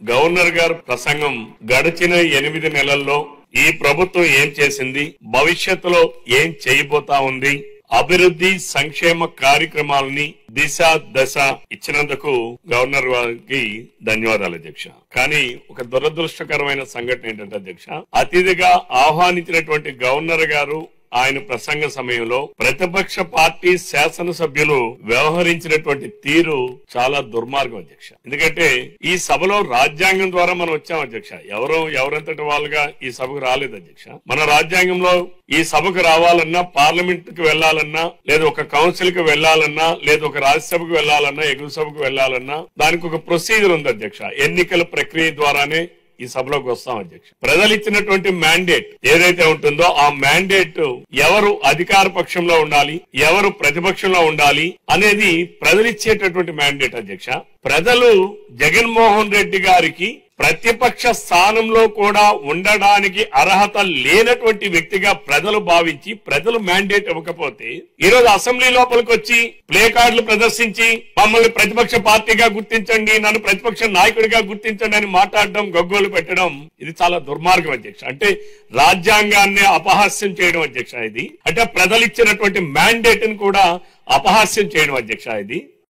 Governor గారు ప్రసంగం గడిచిన 8 నెలల్లో ఈ ప్రభుత్వం ఏం చేసింది, భవిష్యత్తులో ఏం చేయబోతా ఉంది, అభివృద్ధి సంక్షేమ కార్యక్రమాలని దిశ దశ ఇచ్చినందుకు గవర్నర్ గారికి ధన్యవాదాలు అధ్యక్ష. కానీ ఒక దురదృష్టకరమైన సంఘటన ఏంటంటే అధ్యక్ష, అతిథిగా ఆహ్వానించినటువంటి గవర్నర్ గారు ఆయన ప్రసంగ సమయంలో ప్రతిపక్ష పార్టీ శాసనసభ్యులు వ్యవహరించినటువంటి తీరు చాలా దుర్మార్గం అధ్యక్ష. ఎందుకంటే ఈ సభలో రాజ్యాంగం ద్వారా మనం వచ్చాం అధ్యక్ష. ఎవరంతటి వాళ్ళుగా ఈ సభకు రాలేదు అధ్యక్ష. మన రాజ్యాంగంలో ఈ సభకు రావాలన్నా, పార్లమెంట్ కి వెళ్లాలన్నా, లేదా ఒక కౌన్సిల్ కి వెళ్లాలన్నా, లేదా ఒక రాజ్యసభకు వెళ్లాలన్నా, ఎగువ సభకు వెళ్లాలన్నా దానికి ఒక ప్రొసీజర్ ఉంది అధ్యక్ష. ఎన్నికల ప్రక్రియ ద్వారానే ఈ సభలోకి వస్తాం అధ్యక్ష. ప్రజలు ఇచ్చినటువంటి మ్యాండేట్ ఏదైతే ఉంటుందో ఆ మ్యాండేట్ ఎవరు అధికార పక్షంలో ఉండాలి, ఎవరు ప్రతిపక్షంలో ఉండాలి అనేది ప్రజలు ఇచ్చేటటువంటి మ్యాండేట్ అధ్యక్ష. ప్రజలు జగన్మోహన్ రెడ్డి గారికి ప్రతిపక్ష స్థానంలో కూడా ఉండడానికి అర్హత లేనటువంటి వ్యక్తిగా ప్రజలు భావించి ప్రజలు మ్యాండేట్ ఇవ్వకపోతే ఈరోజు అసెంబ్లీ లోపలికి వచ్చి ప్లే కార్డులు ప్రదర్శించి మమ్మల్ని ప్రతిపక్ష పార్టీగా గుర్తించండి, నన్ను ప్రతిపక్ష నాయకుడిగా గుర్తించండి అని మాట్లాడడం, గగ్గోలు పెట్టడం ఇది చాలా దుర్మార్గం అధ్యక్ష. అంటే రాజ్యాంగాన్ని అపహాస్యం చేయడం అధ్యక్ష. ఇది అంటే ప్రజలు ఇచ్చినటువంటి మ్యాండేట్ ని కూడా అపహాస్యం చేయడం అధ్యక్ష. ఇది